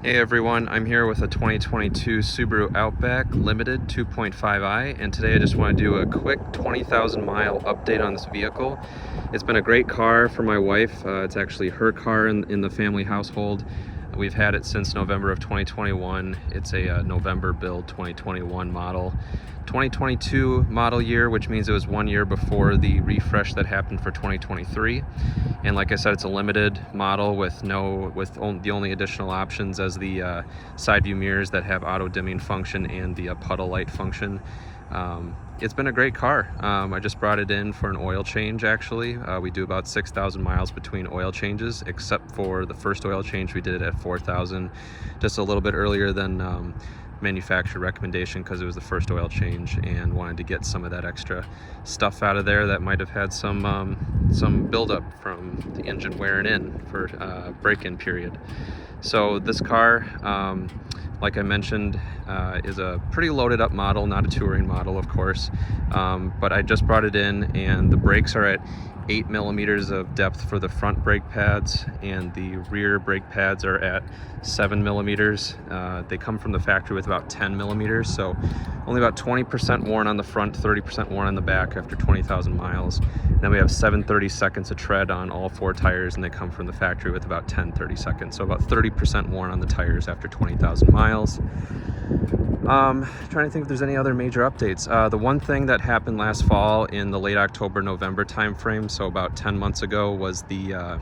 Hey everyone, I'm here with a 2022 Subaru Outback Limited 2.5i, and today I just want to do a quick 20,000 mile update on this vehicle. It's been a great car for my wife. It's actually her car in the family household. We've had it since November of 2021. It's a November build 2021 model. 2022 model year, which means it was 1 year before the refresh that happened for 2023. And like I said, it's a limited model with the only additional options as the side view mirrors that have auto dimming function and the puddle light function. It's been a great car. I just brought it in for an oil change actually. We do about 6,000 miles between oil changes, except for the first oil change we did it at 4,000, just a little bit earlier than manufacturer recommendation because it was the first oil change and wanted to get some of that extra stuff out of there that might have had some buildup from the engine wearing in for break-in period. So this car, like I mentioned, is a pretty loaded up model, not a touring model of course, but I just brought it in and the brakes are at 8 millimeters of depth for the front brake pads, and the rear brake pads are at 7 millimeters. They come from the factory with about 10 millimeters, so only about 20% worn on the front, 30% worn on the back after 20,000 miles. And then we have 7/30 seconds of tread on all four tires, and they come from the factory with about 10/30 seconds, so about 30% worn on the tires after 20,000 miles. Trying to think if there's any other major updates. The one thing that happened last fall in the late October, November timeframe, so about 10 months ago, was the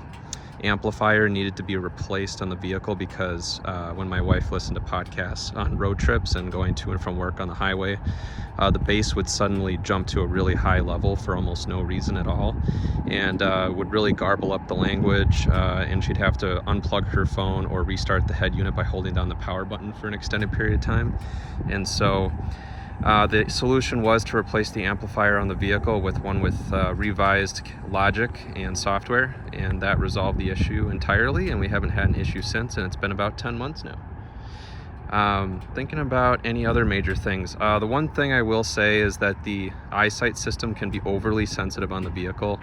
amplifier needed to be replaced on the vehicle because when my wife listened to podcasts on road trips and going to and from work on the highway, the bass would suddenly jump to a really high level for almost no reason at all, and would really garble up the language, and she'd have to unplug her phone or restart the head unit by holding down the power button for an extended period of time. And so the solution was to replace the amplifier on the vehicle with one with revised logic and software, and that resolved the issue entirely, and we haven't had an issue since, and it's been about 10 months now. Thinking about any other major things. The one thing I will say is that the eyesight system can be overly sensitive on the vehicle.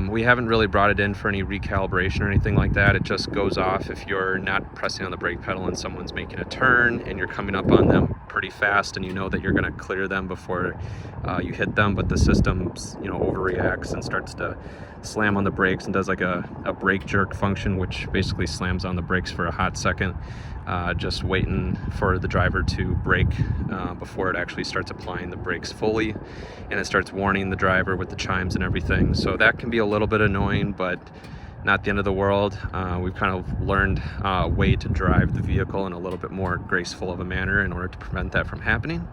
We haven't really brought it in for any recalibration or anything like that. It just goes off if you're not pressing on the brake pedal and someone's making a turn and you're coming up on them pretty fast and you know that you're going to clear them before you hit them, but the system overreacts and starts to slam on the brakes and does like a brake jerk function, which basically slams on the brakes for a hot second, just waiting for the driver to brake before it actually starts applying the brakes fully, and it starts warning the driver with the chimes and everything. So that can be a little bit annoying, but not the end of the world. We've kind of learned a way to drive the vehicle in a little bit more graceful of a manner in order to prevent that from happening.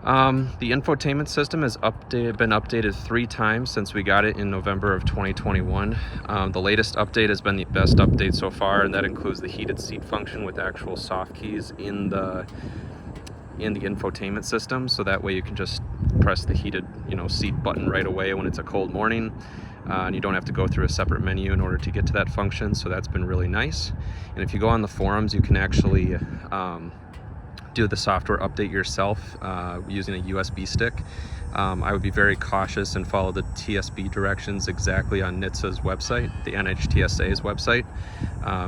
The infotainment system has been updated 3 times since we got it in November of 2021. The latest update has been the best update so far, and that includes the heated seat function with actual soft keys in the infotainment system, so that way you can just press the heated seat button right away when it's a cold morning, and you don't have to go through a separate menu in order to get to that function. So that's been really nice. And if you go on the forums, you can actually do the software update yourself using a USB stick. I would be very cautious and follow the TSB directions exactly on NHTSA's website, the NHTSA's website,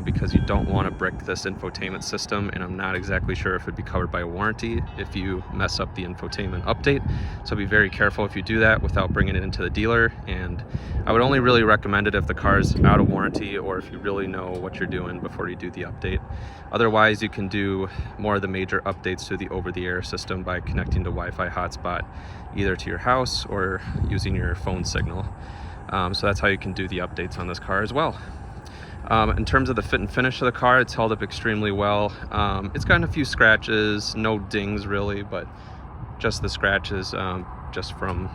because you don't want to brick this infotainment system, and I'm not exactly sure if it'd be covered by a warranty if you mess up the infotainment update. So be very careful if you do that without bringing it into the dealer, and I would only really recommend it if the car's out of warranty or if you really know what you're doing before you do the update. Otherwise, you can do more of the major updates to the over-the-air system by connecting to Wi-Fi hotspot, either to your house or using your phone signal. So that's how you can do the updates on this car as well. In terms of the fit and finish of the car, it's held up extremely well. It's gotten a few scratches, no dings really, but just the scratches, just from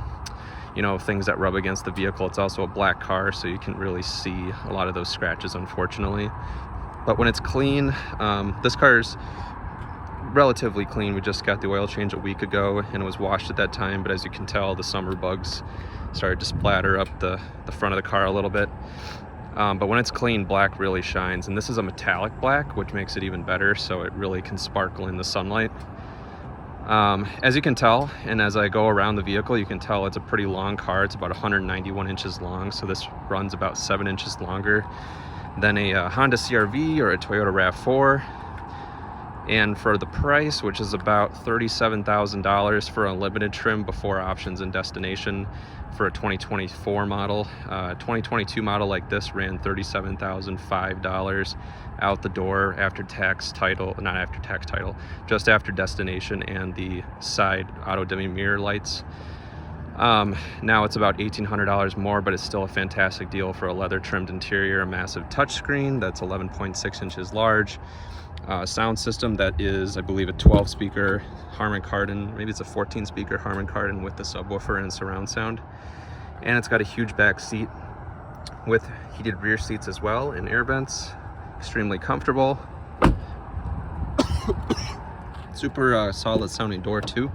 things that rub against the vehicle. It's also a black car, so you can really see a lot of those scratches, unfortunately. But when it's clean, this car's relatively clean. We just got the oil change a week ago and it was washed at that time, but as you can tell, the summer bugs started to splatter up the front of the car a little bit. But when it's clean, black really shines, and this is a metallic black, which makes it even better, so it really can sparkle in the sunlight. As you can tell, and as I go around the vehicle, you can tell it's a pretty long car. It's about 191 inches long, so this runs about 7 inches longer than a Honda CR-V or a Toyota RAV4. And for the price, which is about $37,000 for a limited trim before options and destination for a 2024 model. 2022 model like this ran $37,005 out the door after tax title, not after tax title, just after destination and the side auto dimming mirror lights. Now it's about $1,800 more, but it's still a fantastic deal for a leather trimmed interior, a massive touchscreen that's 11.6 inches large. Sound system that is, I believe, a 12 speaker Harman Kardon, maybe it's a 14 speaker Harman Kardon with the subwoofer and surround sound. And it's got a huge back seat with heated rear seats as well and air vents. Extremely comfortable. Super solid sounding door too.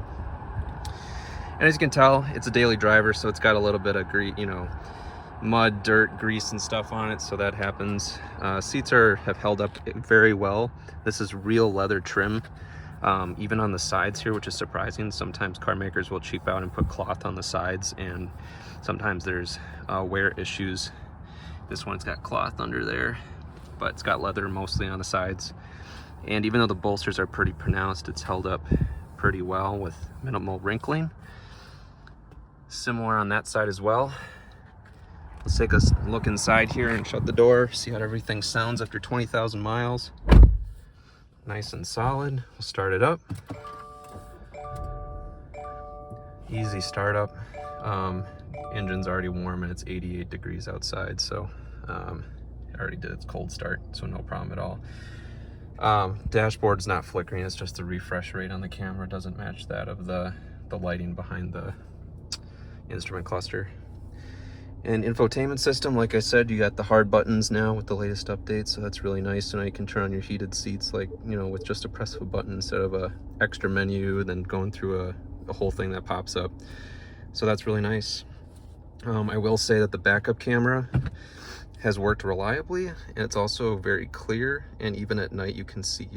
And as you can tell, it's a daily driver, so it's got a little bit of mud, dirt, grease and stuff on it, so that happens. Seats have held up very well. This is real leather trim, even on the sides here, which is surprising. Sometimes car makers will cheap out and put cloth on the sides, and sometimes there's wear issues. This one's got cloth under there, but it's got leather mostly on the sides. And even though the bolsters are pretty pronounced, it's held up pretty well with minimal wrinkling. Similar on that side as well. Let's take a look inside here and shut the door, see how everything sounds after 20,000 miles. Nice and solid. We'll start it up. Easy startup. Engine's already warm and it's 88 degrees outside, so it already did its cold start, so no problem at all. Dashboard's not flickering, it's just the refresh rate on the camera doesn't match that of the lighting behind the instrument cluster. And infotainment system, like I said, you got the hard buttons now with the latest updates, so that's really nice. So now you can turn on your heated seats with just a press of a button instead of a extra menu, then going through a whole thing that pops up. So that's really nice. I will say that the backup camera has worked reliably, and it's also very clear, and even at night you can see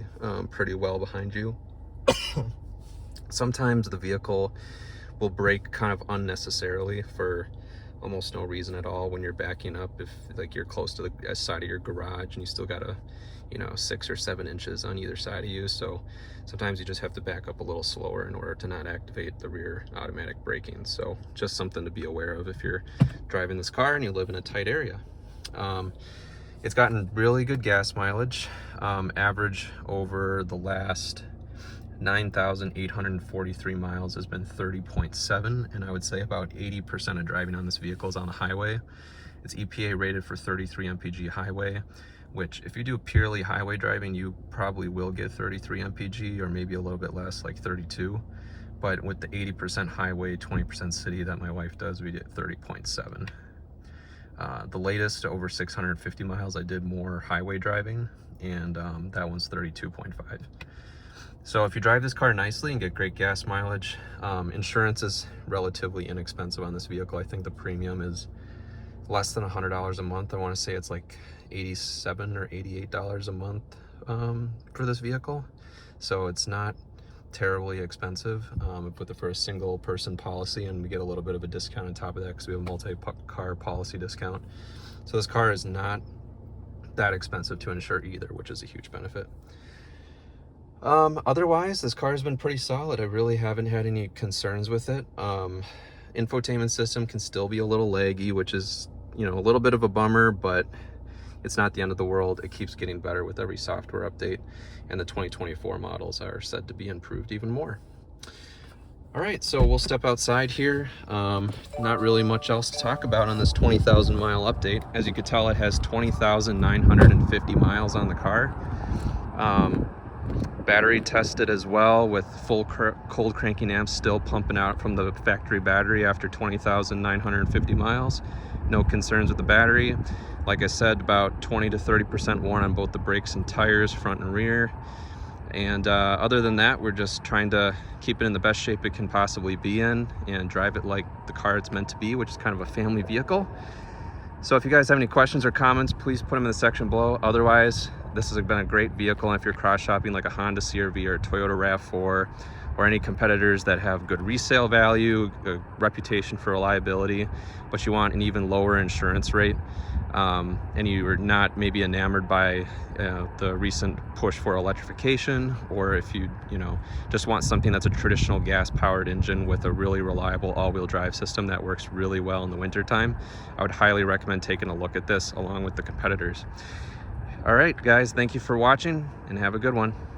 pretty well behind you. Sometimes the vehicle will brake kind of unnecessarily for almost no reason at all when you're backing up, if you're close to the side of your garage and you still got 6 or 7 inches on either side of you. So sometimes you just have to back up a little slower in order to not activate the rear automatic braking. So just something to be aware of if you're driving this car and you live in a tight area. It's gotten really good gas mileage. Average over the last 9,843 miles has been 30.7, and I would say about 80% of driving on this vehicle is on the highway. It's EPA rated for 33 mpg highway, which if you do purely highway driving, you probably will get 33 mpg or maybe a little bit less, like 32. But with the 80% highway, 20% city that my wife does, we get 30.7. The latest, over 650 miles, I did more highway driving, and that one's 32.5. So if you drive this car nicely and get great gas mileage, insurance is relatively inexpensive on this vehicle. I think the premium is less than $100 a month. I want to say it's like $87 or $88 a month for this vehicle. So it's not terribly expensive. I put it for a single person policy, and we get a little bit of a discount on top of that because we have a multi-car policy discount. So this car is not that expensive to insure either, which is a huge benefit. Otherwise, this car has been pretty solid. I really haven't had any concerns with it. Infotainment system can still be a little laggy, which is, a little bit of a bummer, but it's not the end of the world. It keeps getting better with every software update, and the 2024 models are said to be improved even more. All right, so we'll step outside here. Not really much else to talk about on this 20,000 mile update. As you can tell, it has 20,950 miles on the car. Battery tested as well with full cold cranking amps still pumping out from the factory battery after 20,950 miles. No concerns with the battery. Like I said, about 20 to 30% worn on both the brakes and tires, front and rear. And other than that, we're just trying to keep it in the best shape it can possibly be in and drive it like the car it's meant to be, which is kind of a family vehicle. So if you guys have any questions or comments, please put them in the section below. Otherwise, this has been a great vehicle. And if you're cross shopping like a Honda CR-V or a Toyota RAV4 or any competitors that have good resale value, a reputation for reliability, but you want an even lower insurance rate, and you are not maybe enamored by the recent push for electrification, or if you just want something that's a traditional gas-powered engine with a really reliable all-wheel drive system that works really well in the wintertime, I would highly recommend taking a look at this along with the competitors. All right, guys, thank you for watching and have a good one.